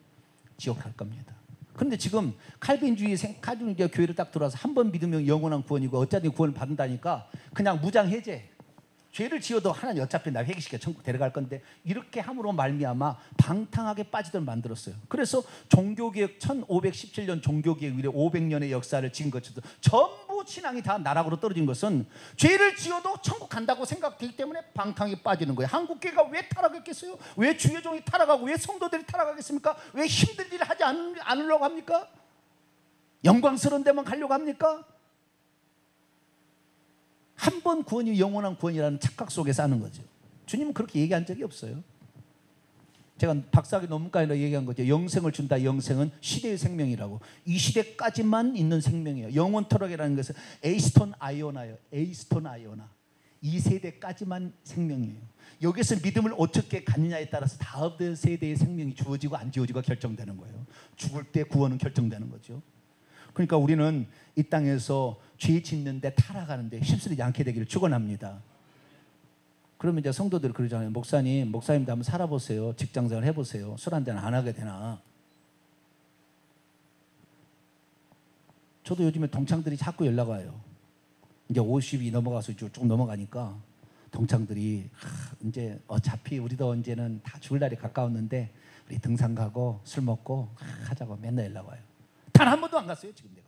S1: 지옥 갈 겁니다. 그런데 지금 칼빈주의 교회를 딱 들어와서 한 번 믿으면 영원한 구원이고 어차피 구원을 받는다니까 그냥 무장해제. 죄를 지어도 하나님 어차피 나 회개시켜 천국 데려갈 건데 이렇게 함으로 말미암아 방탕하게 빠지도록 만들었어요. 그래서 종교개혁 1517년 종교개혁 이래 500년의 역사를 지은 것처럼 전부 신앙이 다 나락으로 떨어진 것은 죄를 지어도 천국 간다고 생각되기 때문에 방탕하게 빠지는 거예요. 한국교회가 왜 타락했겠어요? 왜 주의 종이 타락하고 왜 성도들이 타락하겠습니까? 왜 힘든 일을 하지 않으려고 합니까? 영광스러운 데만 가려고 합니까? 한 번 구원이 영원한 구원이라는 착각 속에 사는 거죠. 주님은 그렇게 얘기한 적이 없어요. 제가 박사학위 논문까지 얘기한 거죠. 영생을 준다. 영생은 시대의 생명이라고. 이 시대까지만 있는 생명이에요. 영원 토락이라는 것은 에이스톤 아이오나예요. 에이스톤 아이오나. 이 세대까지만 생명이에요. 여기서 믿음을 어떻게 갖느냐에 따라서 다음 세대의 생명이 주어지고 안 주어지고 결정되는 거예요. 죽을 때 구원은 결정되는 거죠. 그러니까 우리는 이 땅에서 죄 짓는데 타락하는데 휩쓸리지 않게 되기를 축원합니다. 그러면 이제 성도들이 그러잖아요. 목사님도 한번 살아보세요. 직장생활 해보세요. 술 한잔 안 하게 되나. 저도 요즘에 동창들이 자꾸 연락 와요. 이제 50이 넘어가서 쭉 넘어가니까 동창들이 이제 어차피 우리도 언제는 다 죽을 날이 가까웠는데 우리 등산 가고 술 먹고 하자고 맨날 연락 와요. 단 한 번도 안 갔어요. 지금 내가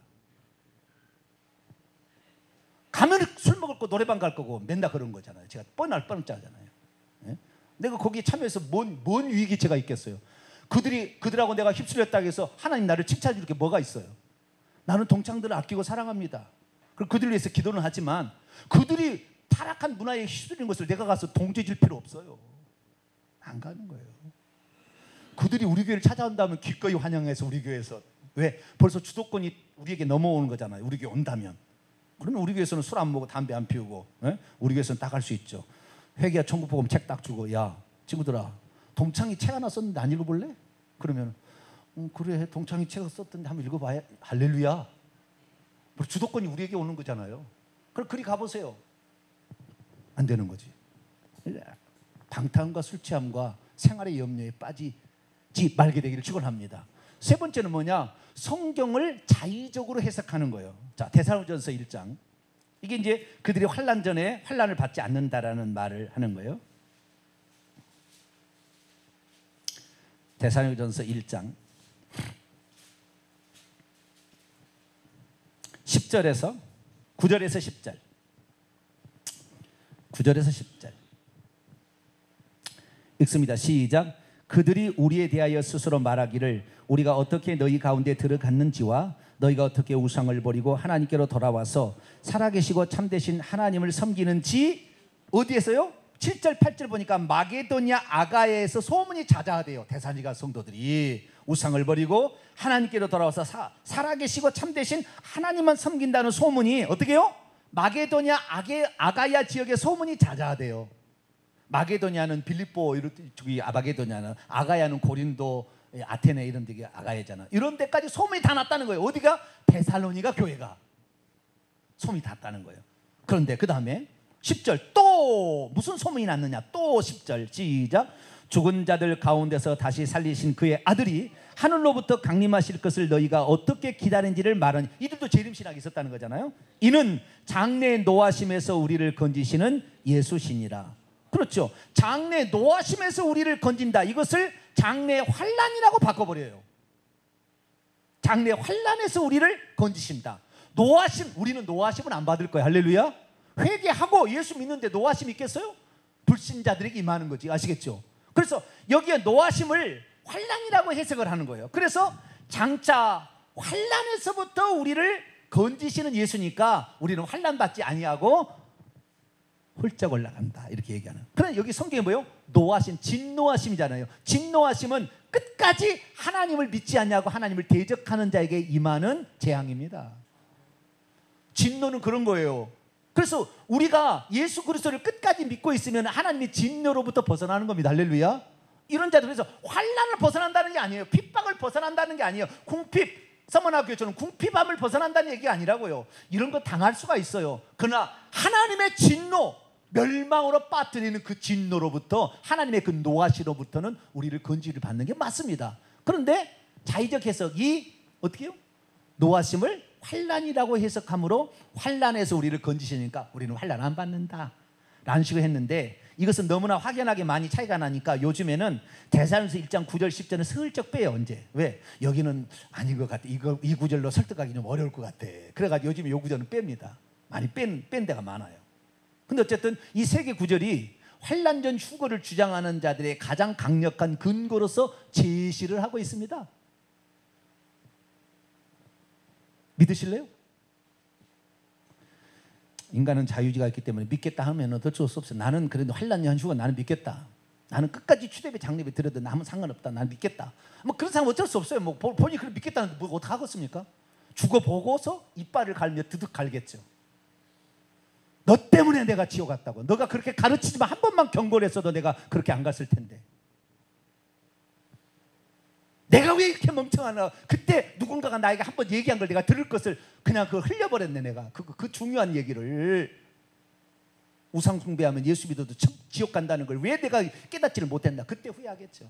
S1: 가면 술 먹을 거 노래방 갈 거고 맨날 그런 거잖아요. 제가 뻔할 뻔짜잖아요. 예? 내가 거기에 참여해서 뭔 위기체가 있겠어요. 그들하고 내가 휩쓸렸다고 해서 하나님 나를 칭찬해 줄 게 뭐가 있어요. 나는 동창들을 아끼고 사랑합니다. 그리고 그들을 위해서 기도는 하지만 그들이 타락한 문화에 휩쓸린 것을 내가 가서 동조해줄 필요 없어요. 안 가는 거예요. 그들이 우리 교회를 찾아온다면 기꺼이 환영해서 우리 교회에서. 왜? 벌써 주도권이 우리에게 넘어오는 거잖아요. 우리 교회 온다면. 그러면 우리 교회에서는 술 안 먹고 담배 안 피우고, 우리 교회에서는 딱 할 수 있죠. 회개와 천국복음 책 딱 주고, 야 친구들아, 동창이 책 하나 썼는데 안 읽어볼래? 그러면 그래, 동창이 책을 썼던데 한번 읽어봐야. 할렐루야. 주도권이 우리에게 오는 거잖아요. 그럼 그리 가보세요. 안 되는 거지. 방탕과 술 취함과 생활의 염려에 빠지지 말게 되기를 축원합니다. 세 번째는 뭐냐? 성경을 자의적으로 해석하는 거예요. 자, 데살로니가전서 1장. 이게 이제 그들이 환난 전에 환난을 받지 않는다라는 말을 하는 거예요. 데살로니가전서 1장 10절에서 9절에서 10절. 9절에서 10절. 읽습니다. 시작. 그들이 우리에 대하여 스스로 말하기를 우리가 어떻게 너희 가운데 들어갔는지와 너희가 어떻게 우상을 버리고 하나님께로 돌아와서 살아계시고 참되신 하나님을 섬기는지 어디에서요? 7절 8절 보니까 마게도냐 아가야에서 소문이 자자하대요. 데살로니가 성도들이 우상을 버리고 하나님께로 돌아와서 살아계시고 참되신 하나님만 섬긴다는 소문이 어떻게 해요? 마게도냐 아가야 지역에 소문이 자자하대요. 마게도냐는 빌립보, 저기 마게도냐는, 아가야는 고린도, 아테네 이런 데가 아가야잖아. 이런 데까지 소문이 다 났다는 거예요. 어디가? 데살로니가 교회가 소문이 났다는 거예요. 그런데 그 다음에 10절 또 무슨 소문이 났느냐? 또 10절 시작. 죽은 자들 가운데서 다시 살리신 그의 아들이 하늘로부터 강림하실 것을 너희가 어떻게 기다린지를 말하니. 이들도 재림신학이 있었다는 거잖아요. 이는 장래 노하심에서 우리를 건지시는 예수시니라. 그렇죠. 장래 노하심에서 우리를 건진다. 이것을 장래 환난이라고 바꿔버려요. 장래 환난에서 우리를 건지신다. 노하심, 우리는 노하심은 안 받을 거예요. 할렐루야. 회개하고 예수 믿는데 노하심 있겠어요? 불신자들에게 임하는 거지. 아시겠죠? 그래서 여기에 노하심을 환난이라고 해석을 하는 거예요. 그래서 장차 환난에서부터 우리를 건지시는 예수니까 우리는 환난 받지 아니하고 훌쩍 올라간다, 이렇게 얘기하는. 그러나 여기 성경에 뭐예요? 노하심, 진노하심이잖아요. 진노하심은 끝까지 하나님을 믿지 않냐고 하나님을 대적하는 자에게 임하는 재앙입니다. 진노는 그런 거예요. 그래서 우리가 예수 그리스도를 끝까지 믿고 있으면 하나님의 진노로부터 벗어나는 겁니다. 할렐루야. 이런 자들, 그래서 환난을 벗어난다는 게 아니에요. 핍박을 벗어난다는 게 아니에요. 궁핍, 서머나교회처럼 궁핍함을 벗어난다는 얘기가 아니라고요. 이런 거 당할 수가 있어요. 그러나 하나님의 진노, 멸망으로 빠뜨리는 그 진노로부터, 하나님의 그 노하시로부터는 우리를 건지를 받는 게 맞습니다. 그런데 자의적 해석이 어떻게 해요? 노하심을 환난이라고 해석함으로 환난에서 우리를 건지시니까 우리는 환난 안 받는다 라는 식으로 했는데, 이것은 너무나 확연하게 많이 차이가 나니까 요즘에는 데살로니가서 1장 9절 10절은 슬쩍 빼요. 언제? 왜? 여기는 아닌 것 같아. 이 구절로 설득하기 좀 어려울 것 같아. 그래가지고 요즘에 이 구절은 뺍니다. 많이 뺀 데가 많아요. 근데 어쨌든 이 세 개 구절이 환난전 휴거를 주장하는 자들의 가장 강력한 근거로서 제시를 하고 있습니다. 믿으실래요? 인간은 자유지가 있기 때문에 믿겠다 하면 어쩔 수 없어요. 나는 그래도 환난전 휴거 나는 믿겠다. 나는 끝까지 추대배 장례배 드려도 나는 상관없다. 나는 믿겠다. 뭐 그런 사람 어쩔 수 없어요. 뭐 본인이 그렇게 믿겠다는데 뭐 어떻게 하겠습니까? 죽어보고서 이빨을 갈며 드득 갈겠죠. 너 때문에 내가 지옥 갔다고. 너가 그렇게 가르치지만 한 번만 경고를 했어도 내가 그렇게 안 갔을 텐데. 내가 왜 이렇게 멍청하나. 그때 누군가가 나에게 한 번 얘기한 걸 내가 들을 것을 그냥 그걸 흘려버렸네. 내가 그 중요한 얘기를. 우상 숭배하면 예수 믿어도 지옥 간다는 걸 왜 내가 깨닫지를 못했나. 그때 후회하겠죠.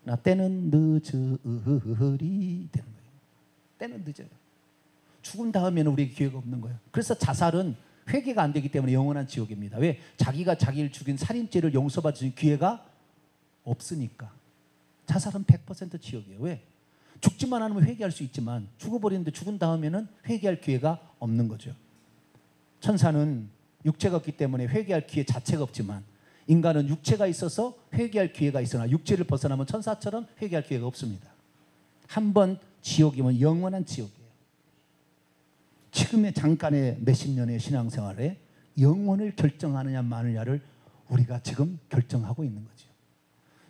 S1: 나 때는 늦으리 되는 거예요. 때는 늦어요. 죽은 다음에는 우리에게 기회가 없는 거예요. 그래서 자살은 회개가 안 되기 때문에 영원한 지옥입니다. 왜? 자기가 자기를 죽인 살인죄를 용서받을 수 있는 기회가 없으니까. 자살은 100% 지옥이에요. 왜? 죽지만 않으면 회개할 수 있지만 죽어버리는데 죽은 다음에는 회개할 기회가 없는 거죠. 천사는 육체가 없기 때문에 회개할 기회 자체가 없지만 인간은 육체가 있어서 회개할 기회가 있으나 육체를 벗어나면 천사처럼 회개할 기회가 없습니다. 한 번 지옥이면 영원한 지옥이에요. 지금의 잠깐의 몇십 년의 신앙생활에 영혼을 결정하느냐 마느냐를 우리가 지금 결정하고 있는 거죠.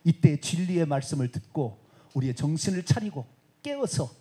S1: 이때 진리의 말씀을 듣고 우리의 정신을 차리고 깨어서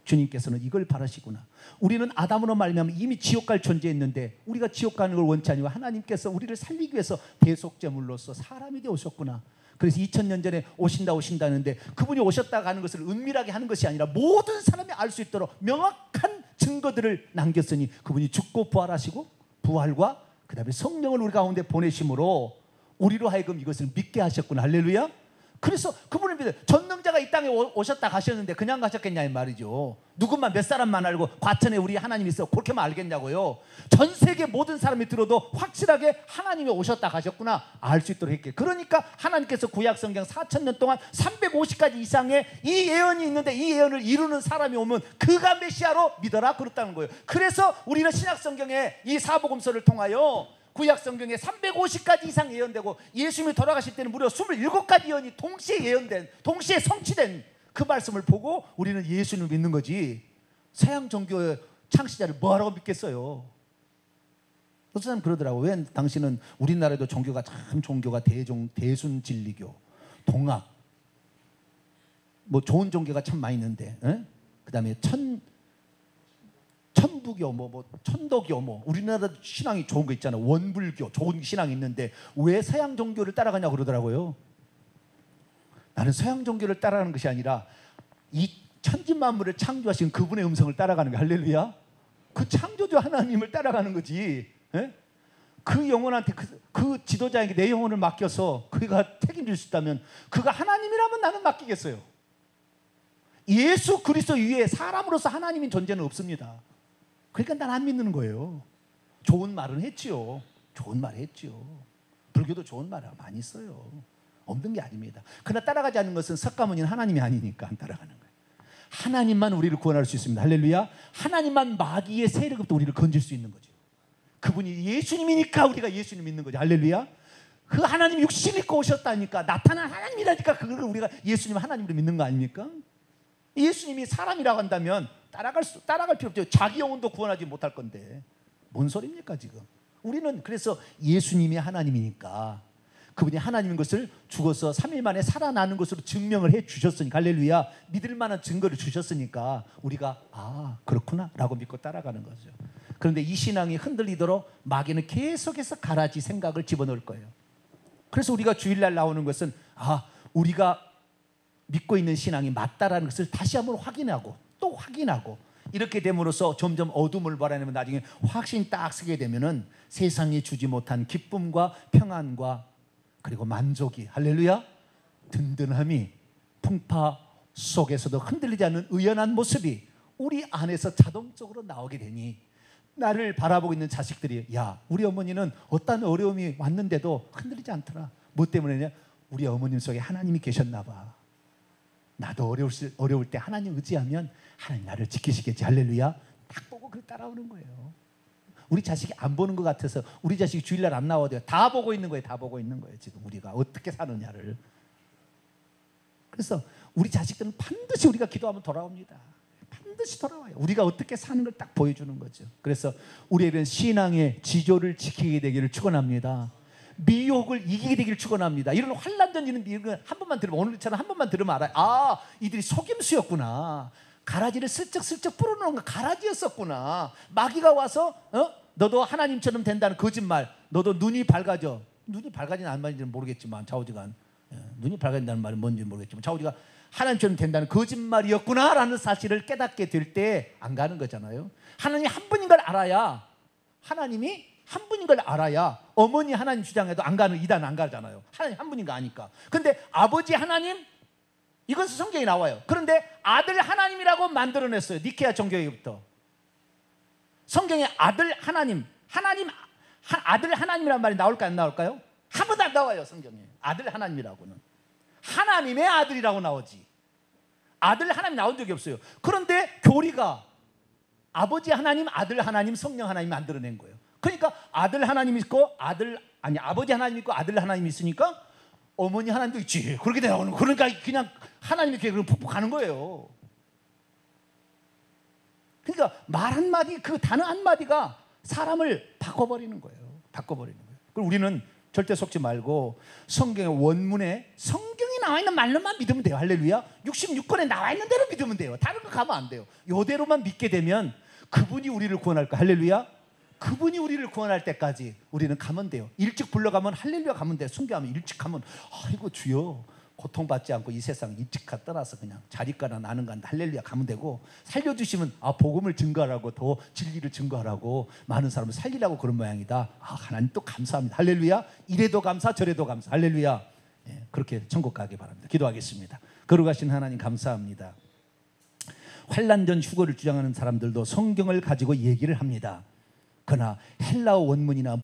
S1: 주님께서는 이걸 바라시구나. 우리는 아담으로 말미암아 이미 지옥 갈 존재였는데 우리가 지옥 가는 걸 원치 아니고 하나님께서 우리를 살리기 위해서 대속제물로서 사람이 되어 오셨구나. 그래서 2000년 전에 오신다는데 그분이 오셨다 가는 것을 은밀하게 하는 것이 아니라 모든 사람이 알 수 있도록 명확한 증거들을 남겼으니 그분이 죽고 부활하시고 부활과 그 다음에 성령을 우리 가운데 보내심으로 우리로 하여금 이것을 믿게 하셨구나. 할렐루야. 그래서 그분을 믿어요. 전능자가 이 땅에 오셨다 가셨는데 그냥 가셨겠냐 이 말이죠. 누구만 몇 사람만 알고 과천에 우리 하나님이 있어 그렇게만 알겠냐고요. 전 세계 모든 사람이 들어도 확실하게 하나님이 오셨다 가셨구나 알 수 있도록 했게. 그러니까 하나님께서 구약성경 4000년 동안 350가지 이상의 이 예언이 있는데 이 예언을 이루는 사람이 오면 그가 메시아로 믿어라 그랬다는 거예요. 그래서 우리는 신약성경의 이 사복음서를 통하여 구약성경에 350가지 이상 예언되고 예수님이 돌아가실 때는 무려 27가지 예언이 동시에 예언된, 동시에 성취된 그 말씀을 보고 우리는 예수님을 믿는 거지 서양 종교의 창시자를 뭐하라고 믿겠어요. 어떤 사람 그러더라고. 왜 당신은 우리나라에도 종교가 참 종교가 대순진리교, 동학, 뭐 좋은 종교가 참 많이 있는데, 그다음에 천부교, 천도교, 우리나라 신앙이 좋은 거 있잖아. 원불교, 좋은 신앙이 있는데 왜 서양 종교를 따라가냐고 그러더라고요. 나는 서양 종교를 따라가는 것이 아니라 이 천지만물을 창조하신 그분의 음성을 따라가는 거. 할렐루야. 그 창조주 하나님을 따라가는 거지. 그 영혼한테 그 지도자에게 내 영혼을 맡겨서 그가 책임질 수 있다면, 그가 하나님이라면 나는 맡기겠어요. 예수 그리스도 위에 사람으로서 하나님인 존재는 없습니다. 그러니까 난 안 믿는 거예요. 좋은 말은 했지요. 좋은 말 했지요. 불교도 좋은 말 많이 써요. 없는 게 아닙니다. 그러나 따라가지 않는 것은 석가모니는 하나님이 아니니까 안 따라가는 거예요. 하나님만 우리를 구원할 수 있습니다. 할렐루야. 하나님만 마귀의 세력부터 우리를 건질 수 있는 거죠. 그분이 예수님이니까 우리가 예수님 믿는 거죠. 할렐루야. 그 하나님 육신 입고 오셨다니까, 나타난 하나님이라니까 그걸 우리가 예수님 하나님으로 믿는 거 아닙니까? 예수님이 사람이라고 한다면 따라갈 필요 없죠. 자기 영혼도 구원하지 못할 건데 뭔 소리입니까 지금? 우리는 그래서 예수님이 하나님이니까, 그분이 하나님인 것을 죽어서 3일 만에 살아나는 것으로 증명을 해 주셨으니까, 할렐루야, 믿을 만한 증거를 주셨으니까 우리가 그렇구나 라고 믿고 따라가는 거죠. 그런데 이 신앙이 흔들리도록 마귀는 계속해서 가라지 생각을 집어넣을 거예요. 그래서 우리가 주일날 나오는 것은 우리가 믿고 있는 신앙이 맞다라는 것을 다시 한번 확인하고 또 확인하고, 이렇게 됨으로써 점점 어둠을 발하내면 나중에 확신이 딱 서게 되면은 세상이 주지 못한 기쁨과 평안과 그리고 만족이, 할렐루야, 든든함이 풍파 속에서도 흔들리지 않는 의연한 모습이 우리 안에서 자동적으로 나오게 되니, 나를 바라보고 있는 자식들이, 야, 우리 어머니는 어떤 어려움이 왔는데도 흔들리지 않더라. 뭐 때문에냐? 우리 어머님 속에 하나님이 계셨나 봐. 나도 어려울 때 하나님 의지하면 하나님 나를 지키시겠지. 할렐루야. 딱 보고 그 따라오는 거예요. 우리 자식이 안 보는 것 같아서 우리 자식이 주일날 안 나와도 다 보고 있는 거예요. 다 보고 있는 거예요. 지금 우리가 어떻게 사느냐를. 그래서 우리 자식들은 반드시 우리가 기도하면 돌아옵니다. 반드시 돌아와요. 우리가 어떻게 사는 걸 딱 보여주는 거죠. 그래서 우리에게는 신앙의 지조를 지키게 되기를 축원합니다. 미혹을 이기게 되기를 축원합니다. 이런 환난 던지는 미혹은 한 번만 들으면, 오늘처럼 한 번만 들으면 알아요. 이들이 속임수였구나. 가라지를 슬쩍슬쩍 뿌려놓은 거 가라지였었구나. 마귀가 와서 너도 하나님처럼 된다는 거짓말, 너도 눈이 밝아져. 눈이 밝아지는 안 밝아지는 모르겠지만 좌우지간, 눈이 밝아진다는 말은 뭔지 모르겠지만 좌우지간 하나님처럼 된다는 거짓말이었구나라는 사실을 깨닫게 될 때 안 가는 거잖아요. 하나님이 한 분인 걸 알아야, 하나님이 한 분인 걸 알아야 어머니 하나님 주장해도 안 가는, 이단 안 가잖아요. 하나님 한 분인 거 아니까. 근데 아버지 하나님, 이것은 성경에 나와요. 그런데 아들 하나님이라고 만들어냈어요. 니케아 종교회부터. 성경에 아들 하나님, 아들 하나님이란 말이 나올까요? 안 나올까요? 한 번도 안 나와요. 성경에 아들 하나님이라고는. 하나님의 아들이라고 나오지, 아들 하나님 나온 적이 없어요. 그런데 교리가 아버지 하나님, 아들 하나님, 성령 하나님 만들어낸 거예요. 그러니까 아들 하나님 있고 아버지 하나님 있고 아들 하나님 있으니까 어머니 하나님도 있지. 그렇게 되는 거예요. 그러니까 그냥 하나님이 이렇게 푹푹 가는 거예요. 그러니까 말 한마디, 그 단어 한마디가 사람을 바꿔버리는 거예요. 바꿔버리는 거예요. 그리고 우리는 절대 속지 말고 성경의 원문에 성경이 나와 있는 말로만 믿으면 돼요. 할렐루야. 66권에 나와 있는 대로 믿으면 돼요. 다른 거 가면 안 돼요. 이대로만 믿게 되면 그분이 우리를 구원할 거야. 할렐루야. 그분이 우리를 구원할 때까지 우리는 가면 돼요. 일찍 불러가면 할렐루야 가면 돼요. 순교하면 일찍 가면, 아이고 주여, 고통받지 않고 이 세상 일찍 떠나서 그냥 자리가나 나는 간 할렐루야 가면 되고, 살려주시면 복음을 증거하라고, 더 진리를 증거하라고, 많은 사람을 살리라고 그런 모양이다. 하나님 또 감사합니다. 할렐루야. 이래도 감사 저래도 감사. 할렐루야. 그렇게 천국 가기 바랍니다. 기도하겠습니다. 거룩하신 하나님 감사합니다. 환난전 휴거를 주장하는 사람들도 성경을 가지고 얘기를 합니다. 그러나 헬라어 원문이나